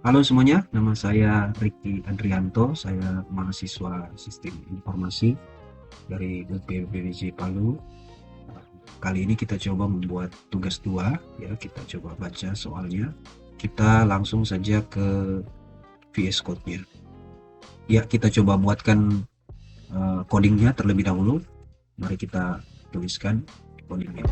Halo semuanya, nama saya Ricky Adrianto, saya mahasiswa Sistem Informasi dari UPBPJ Palu. Kali ini kita coba membuat tugas 2, ya kita coba baca soalnya. Kita langsung saja ke VS Code-nya. Ya, kita coba buatkan codingnya terlebih dahulu. Mari kita tuliskan codingnya.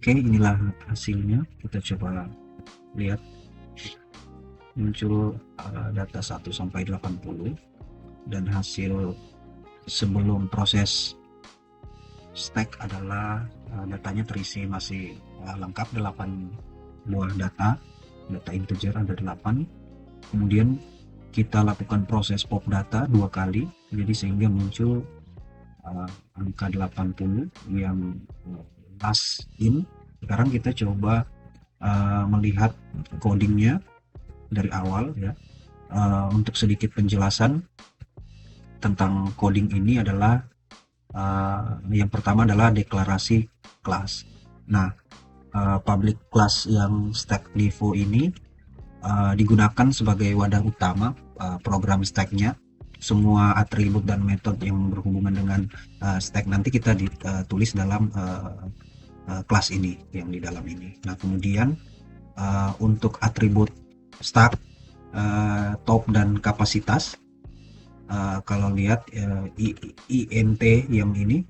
Oke, inilah hasilnya. Kita coba lihat muncul data 1 sampai 80 dan hasil sebelum proses stack adalah datanya terisi masih lengkap 8 buah data integer ada 8. Kemudian kita lakukan proses pop data 2 kali, jadi sehingga muncul angka 80 yang last in. Sekarang kita coba melihat codingnya dari awal ya. Untuk sedikit penjelasan tentang coding ini adalah yang pertama adalah deklarasi kelas. Nah, public class yang stack devo ini digunakan sebagai wadah utama program stacknya. Semua atribut dan metode yang berhubungan dengan stack nanti kita ditulis dalam kelas ini yang di dalam ini. Nah, kemudian untuk atribut start, top dan kapasitas, kalau lihat int yang ini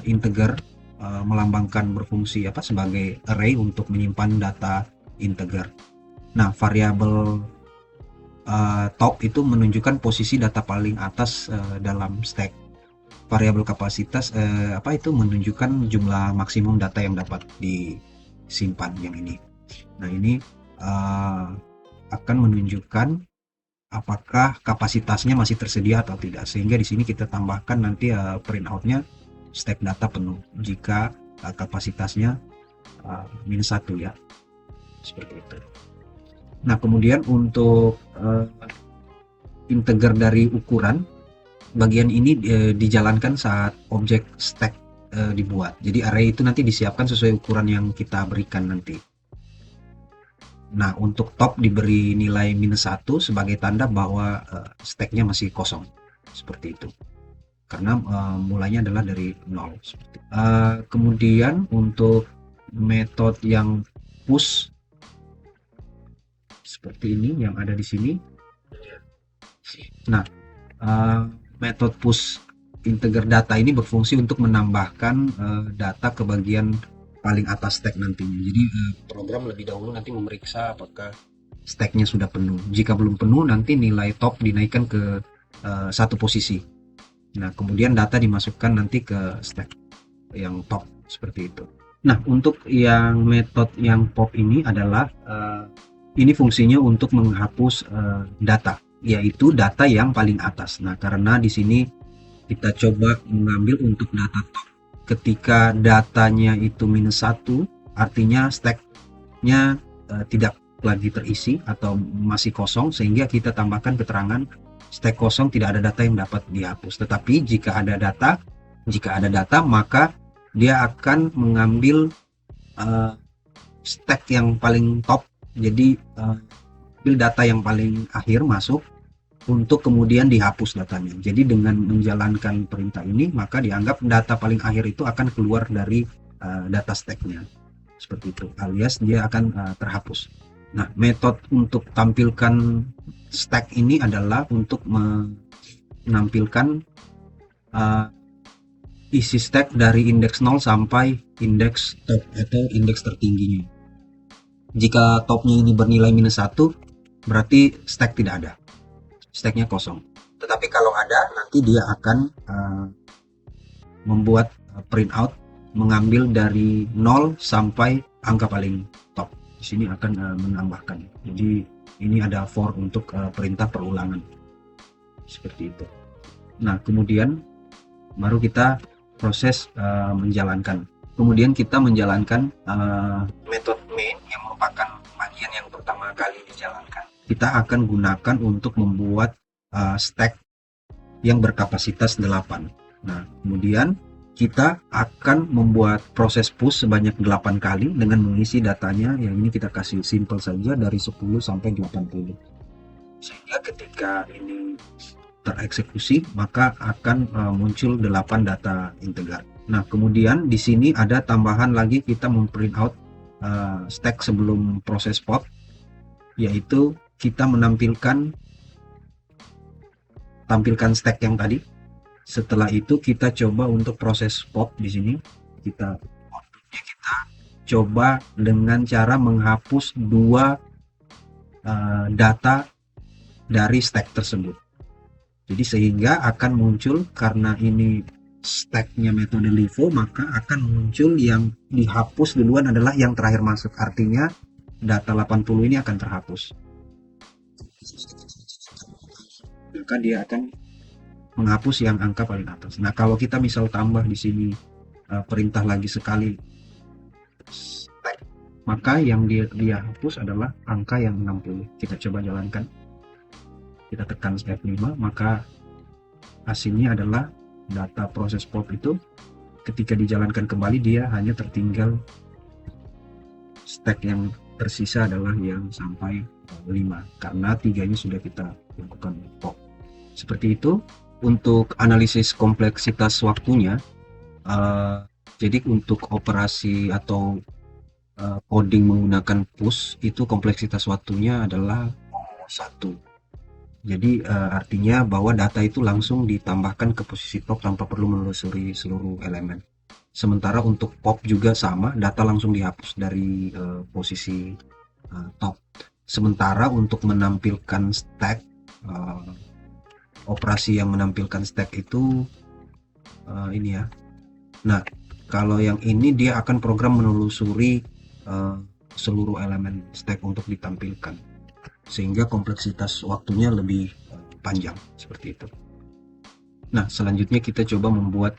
integer melambangkan berfungsi sebagai array untuk menyimpan data integer. Nah, variabel top itu menunjukkan posisi data paling atas dalam stack. Variabel kapasitas itu menunjukkan jumlah maksimum data yang dapat disimpan yang ini. Nah, ini akan menunjukkan apakah kapasitasnya masih tersedia atau tidak, sehingga di sini kita tambahkan nanti print outnya stack data penuh jika kapasitasnya -1 ya, seperti itu. Nah, kemudian untuk integer dari ukuran, bagian ini dijalankan saat objek stack dibuat. Jadi array itu nanti disiapkan sesuai ukuran yang kita berikan nanti. Nah, untuk top diberi nilai -1 sebagai tanda bahwa stacknya masih kosong, seperti itu. Karena mulainya adalah dari 0. Kemudian untuk metode yang push seperti ini yang ada di sini. Nah, metode push integer data ini berfungsi untuk menambahkan data ke bagian paling atas stack nantinya. Jadi program lebih dahulu nanti memeriksa apakah stacknya sudah penuh. Jika belum penuh, nanti nilai top dinaikkan ke satu posisi. Nah, kemudian data dimasukkan nanti ke stack yang top seperti itu. Nah, untuk yang metode yang pop ini adalah ini fungsinya untuk menghapus data, yaitu data yang paling atas. Nah, karena di sini kita coba mengambil untuk data top. Ketika datanya itu -1, artinya stacknya tidak lagi terisi atau masih kosong, sehingga kita tambahkan keterangan stack kosong, tidak ada data yang dapat dihapus. Tetapi jika ada data maka dia akan mengambil stack yang paling top. Jadi ambil data yang paling akhir masuk untuk kemudian dihapus datanya. Jadi dengan menjalankan perintah ini, maka dianggap data paling akhir itu akan keluar dari data stacknya. Seperti itu, alias dia akan terhapus. Nah, metode untuk tampilkan stack ini adalah untuk menampilkan isi stack dari indeks 0 sampai indeks top atau indeks tertingginya. Jika topnya ini bernilai -1, berarti stack tidak ada. Stacknya kosong. Tetapi kalau ada, nanti dia akan membuat printout, mengambil dari 0 sampai angka paling top. Di sini akan menambahkan. Jadi ini ada for untuk perintah perulangan. Seperti itu. Nah, kemudian baru kita proses menjalankan. Kemudian kita menjalankan metode main yang merupakan bagian yang pertama kali dijalankan. Kita akan gunakan untuk membuat stack yang berkapasitas 8. Nah, kemudian kita akan membuat proses push sebanyak 8 kali dengan mengisi datanya, yang ini kita kasih simple saja dari 10 sampai 80. Sehingga ketika ini tereksekusi, maka akan muncul 8 data integer. Nah, kemudian di sini ada tambahan lagi, kita memprint out stack sebelum proses pop, yaitu kita menampilkan stack yang tadi. Setelah itu kita coba untuk proses pop di sini. Kita coba dengan cara menghapus 2 data dari stack tersebut. Jadi sehingga akan muncul, karena ini stacknya metode LIFO, maka akan muncul yang dihapus duluan adalah yang terakhir masuk. Artinya data 80 ini akan terhapus. Maka dia akan menghapus yang angka paling atas. Nah, kalau kita misal tambah di sini perintah lagi sekali stack, maka yang dia hapus adalah angka yang 60. Kita coba jalankan. Kita tekan F5, maka hasilnya adalah data proses pop itu ketika dijalankan kembali dia hanya tertinggal stack yang tersisa adalah yang sampai 5, karena 3-nya sudah kita lakukan pop. Seperti itu. Untuk analisis kompleksitas waktunya, jadi untuk operasi atau coding menggunakan push itu kompleksitas waktunya adalah 1. Jadi artinya bahwa data itu langsung ditambahkan ke posisi top tanpa perlu menelusuri seluruh elemen. Sementara untuk pop juga sama, data langsung dihapus dari posisi top. Sementara untuk menampilkan stack, operasi yang menampilkan stack itu ini ya. Nah, kalau yang ini dia akan program menelusuri seluruh elemen stack untuk ditampilkan, sehingga kompleksitas waktunya lebih panjang seperti itu. Nah, selanjutnya kita coba membuat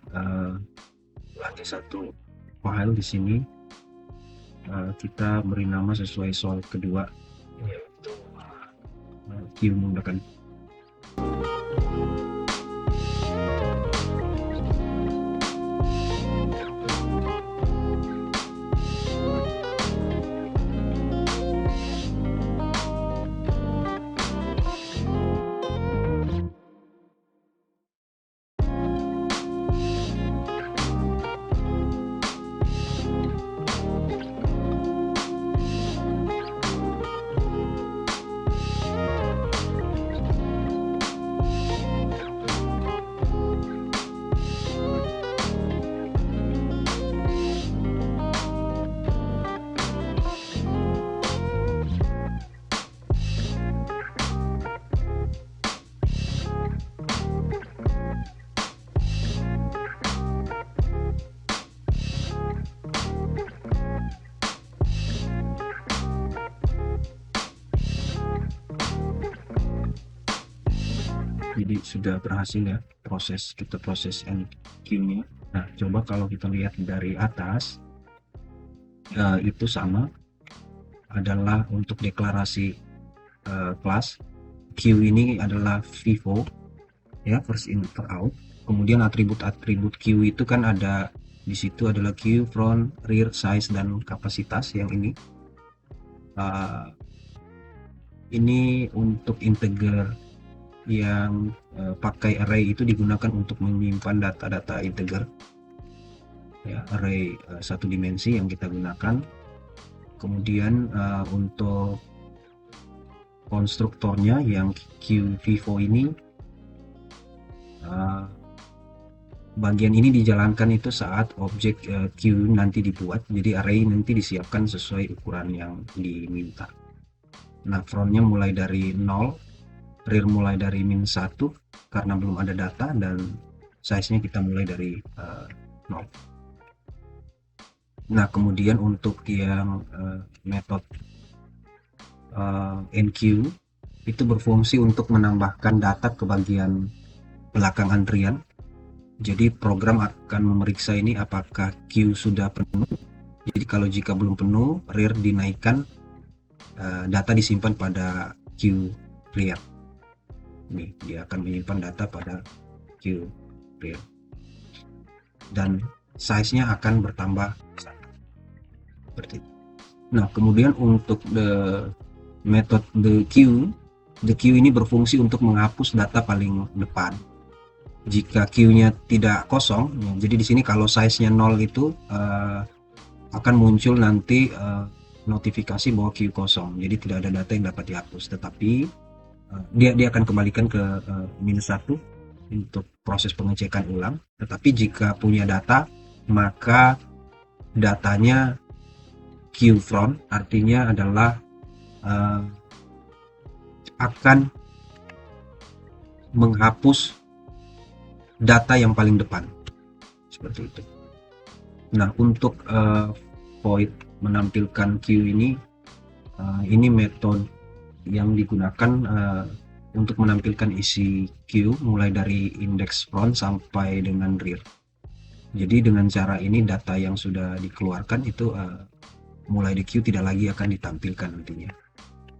lagi satu file di sini. Kita beri nama sesuai soal kedua, yaitu queue menggunakan. Jadi sudah berhasil ya proses NQ-nya. Nah, coba kalau kita lihat dari atas, itu sama, adalah untuk deklarasi kelas. Q ini adalah FIFO ya, first in first out. Kemudian atribut Q itu kan ada di situ, adalah Q, front, rear, size, dan kapasitas. Yang ini untuk integer yang pakai array itu digunakan untuk menyimpan data-data integer ya, array satu dimensi yang kita gunakan. Kemudian untuk konstruktornya yang QVivo ini, bagian ini dijalankan itu saat objek Q nanti dibuat. Jadi array nanti disiapkan sesuai ukuran yang diminta. Nah, frontnya mulai dari 0, rear mulai dari -1 karena belum ada data, dan size-nya kita mulai dari 0. Nah, kemudian untuk yang metode NQ itu berfungsi untuk menambahkan data ke bagian belakang antrian. Jadi program akan memeriksa ini apakah queue sudah penuh. Jadi kalau jika belum penuh, rear dinaikkan, data disimpan pada queue rear. Nih, dia akan menyimpan data pada queue rear. Dan size-nya akan bertambah seperti itu. Nah, kemudian untuk method the queue ini berfungsi untuk menghapus data paling depan. Jika queue-nya tidak kosong, ya, jadi di sini kalau size-nya 0 itu akan muncul nanti notifikasi bahwa queue kosong. Jadi tidak ada data yang dapat dihapus, tetapi dia akan kembalikan ke -1 untuk proses pengecekan ulang. Tetapi jika punya data, maka datanya queue front, artinya adalah akan menghapus data yang paling depan, seperti itu. Nah, untuk void menampilkan queue ini metode yang digunakan untuk menampilkan isi queue mulai dari index front sampai dengan rear. Jadi dengan cara ini data yang sudah dikeluarkan itu mulai di queue tidak lagi akan ditampilkan nantinya.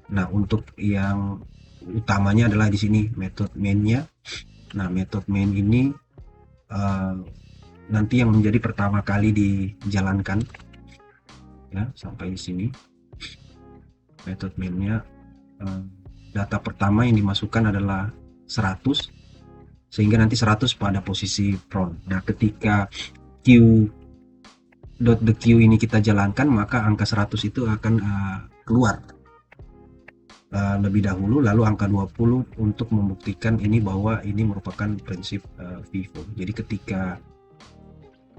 Nah, untuk yang utamanya adalah di sini metode main-nya. Nah, metode main ini nanti yang menjadi pertama kali dijalankan, ya, sampai di sini. Metode main-nya, data pertama yang dimasukkan adalah 100, sehingga nanti 100 pada posisi front. Nah, ketika queue ini kita jalankan, maka angka 100 itu akan keluar lebih dahulu, lalu angka 20 untuk membuktikan ini bahwa ini merupakan prinsip FIFO. Jadi ketika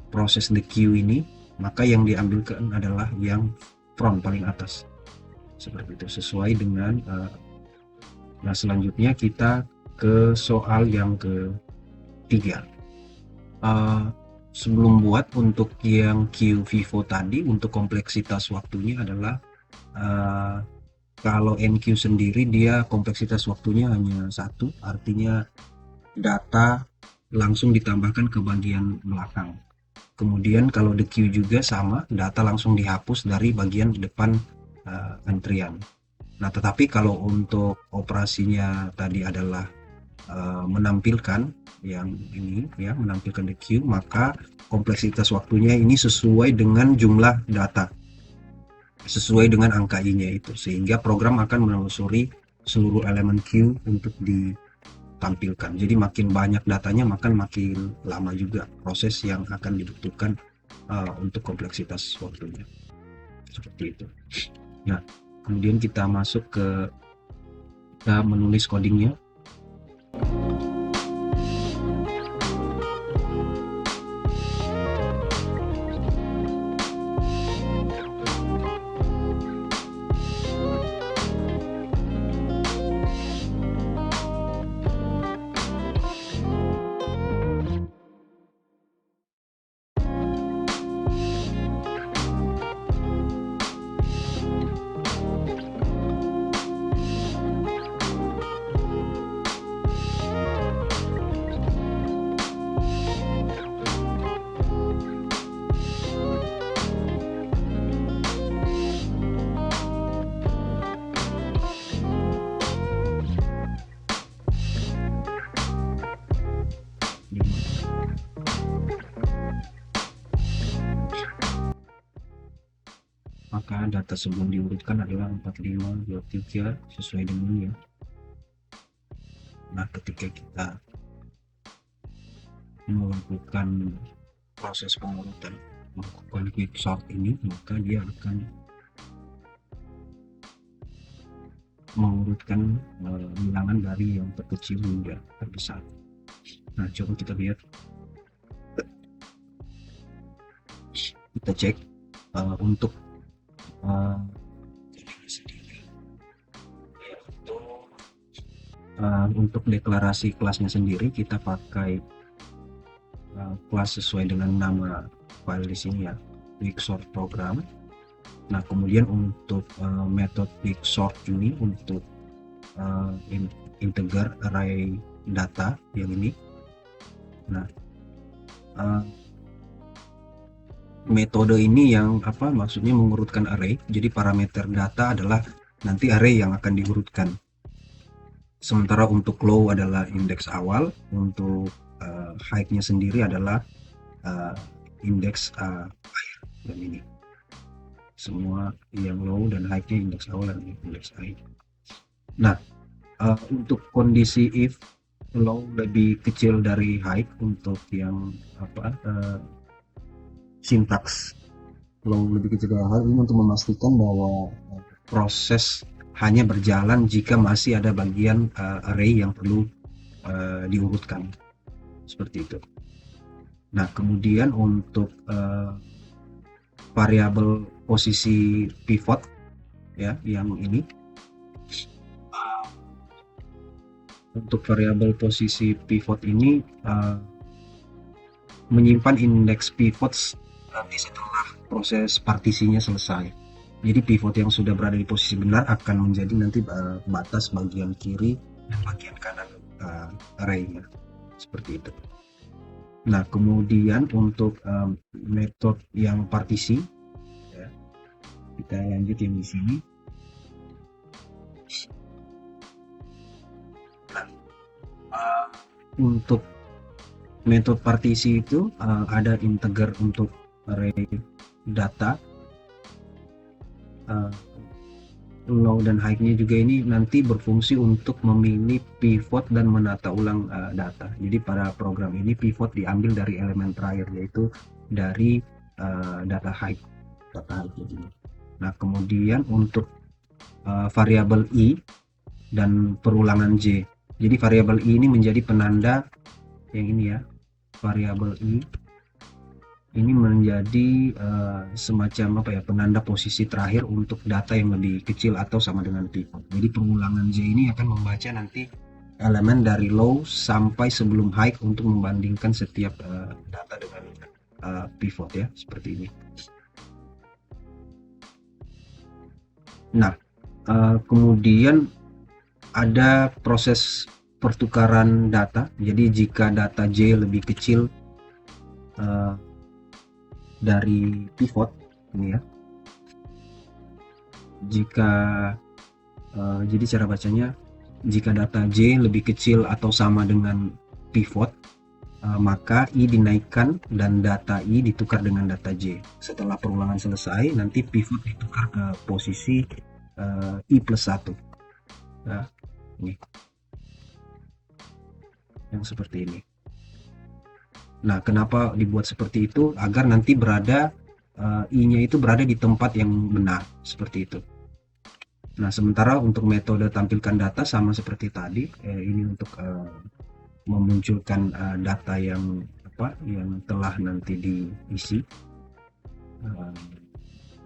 proses the queue ini, maka yang diambilkan adalah yang front paling atas, seperti itu, sesuai dengan nah, selanjutnya kita ke soal yang ketiga. Sebelum buat untuk yang queue FIFO tadi, untuk kompleksitas waktunya adalah kalau NQ sendiri dia kompleksitas waktunya hanya 1, artinya data langsung ditambahkan ke bagian belakang. Kemudian kalau the queue juga sama, data langsung dihapus dari bagian depan antrian. Nah, tetapi kalau untuk operasinya tadi adalah menampilkan yang ini, ya, menampilkan the queue, maka kompleksitas waktunya ini sesuai dengan jumlah data, sesuai dengan angka I-nya itu, sehingga program akan menelusuri seluruh elemen queue untuk ditampilkan. Jadi makin banyak datanya, maka makin lama juga proses yang akan dibutuhkan untuk kompleksitas waktunya, seperti itu. Nah, kemudian kita masuk ke kita menulis codingnya. Maka data sebelum diurutkan adalah 4523 sesuai dengan ya. Nah, ketika kita melakukan proses pengurutan, melakukan quick sort ini, maka dia akan mengurutkan bilangan dari yang terkecil hingga terbesar. Nah, coba kita lihat, kita cek untuk untuk deklarasi kelasnya sendiri kita pakai kelas sesuai dengan nama file di sini ya, quicksort program. Nah, kemudian untuk metode quicksort ini untuk integer array data yang ini. Nah, metode ini yang maksudnya mengurutkan array. Jadi parameter data adalah nanti array yang akan diurutkan. Sementara untuk low adalah indeks awal, untuk height-nya sendiri adalah indeks akhir. Dan ini semua yang low dan high-nya indeks awal dan indeks akhir. Nah, untuk kondisi if low lebih kecil dari high, untuk yang sintaks low lebih kecil dari high ini untuk memastikan bahwa proses hanya berjalan jika masih ada bagian array yang perlu diurutkan, seperti itu. Nah, kemudian untuk variabel posisi pivot ya, yang ini, untuk variabel posisi pivot ini menyimpan indeks pivot nanti setelah proses partisinya selesai. Jadi pivot yang sudah berada di posisi benar akan menjadi nanti batas bagian kiri dan bagian kanan array-nya, seperti itu. Nah, kemudian untuk metode yang partisi ya, kita lanjut yang di sini. Nah, untuk metode partisi itu ada integer untuk array data, low dan high-nya juga ini nanti berfungsi untuk memilih pivot dan menata ulang data. Jadi pada program ini pivot diambil dari elemen terakhir, yaitu dari data height. Nah, kemudian untuk variabel i dan perulangan j. Jadi variabel i ini menjadi penanda yang ini ya, variabel i ini menjadi semacam penanda posisi terakhir untuk data yang lebih kecil atau sama dengan pivot. Jadi pengulangan j ini akan membaca nanti elemen dari low sampai sebelum high untuk membandingkan setiap data dengan pivot ya, seperti ini. Nah, kemudian ada proses pertukaran data. Jadi jika data j lebih kecil dari pivot ini ya, jika jadi cara bacanya, jika data j lebih kecil atau sama dengan pivot, maka i dinaikkan dan data i ditukar dengan data j. Setelah perulangan selesai, nanti pivot ditukar ke posisi i plus 1. Nah, ini yang seperti ini. Nah, kenapa dibuat seperti itu? Agar nanti berada i-nya itu berada di tempat yang benar, seperti itu. Nah, sementara untuk metode tampilkan data sama seperti tadi, ini untuk memunculkan data yang yang telah nanti diisi.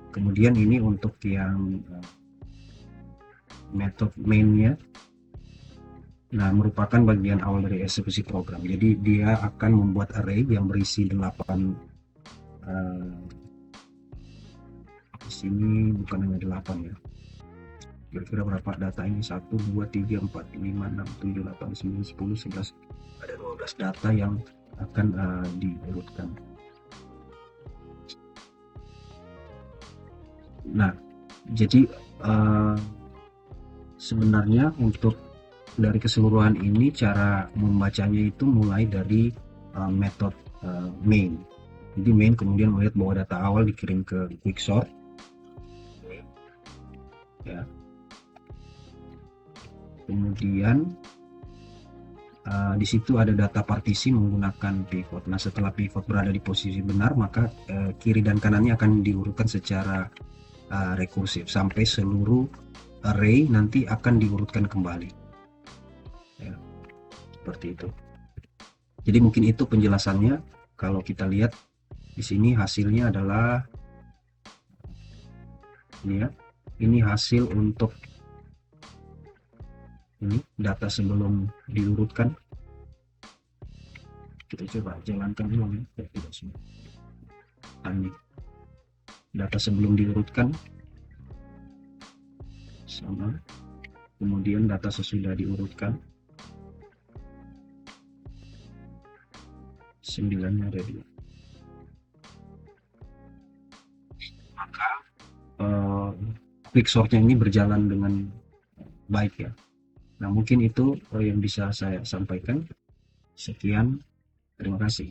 Kemudian ini untuk yang metode main-nya. Nah, merupakan bagian awal dari eksekusi program. Jadi dia akan membuat array yang berisi 8 di sini bukan hanya 8 ya. Kira-kira berapa data ini? 1 2 3 4 5 6 7 8 9 10 11. Ada 12 data yang akan diurutkan. Nah, jadi sebenarnya untuk dari keseluruhan ini cara membacanya itu mulai dari metode main. Jadi main kemudian melihat bahwa data awal dikirim ke quicksort ya, kemudian di situ ada data partisi menggunakan pivot. Nah, setelah pivot berada di posisi benar, maka kiri dan kanannya akan diurutkan secara rekursif sampai seluruh array nanti akan diurutkan kembali. Ya, seperti itu. Jadi mungkin itu penjelasannya. Kalau kita lihat di sini hasilnya adalah ini ya. Ini hasil untuk ini data sebelum diurutkan. Kita coba jalankan ulang ya, tidak semua. Data sebelum diurutkan sama, kemudian data sesudah diurutkan 9-nya ada 2. Maka quick sortnya ini berjalan dengan baik ya. Nah mungkin itu yang bisa saya sampaikan. Sekian, terima kasih.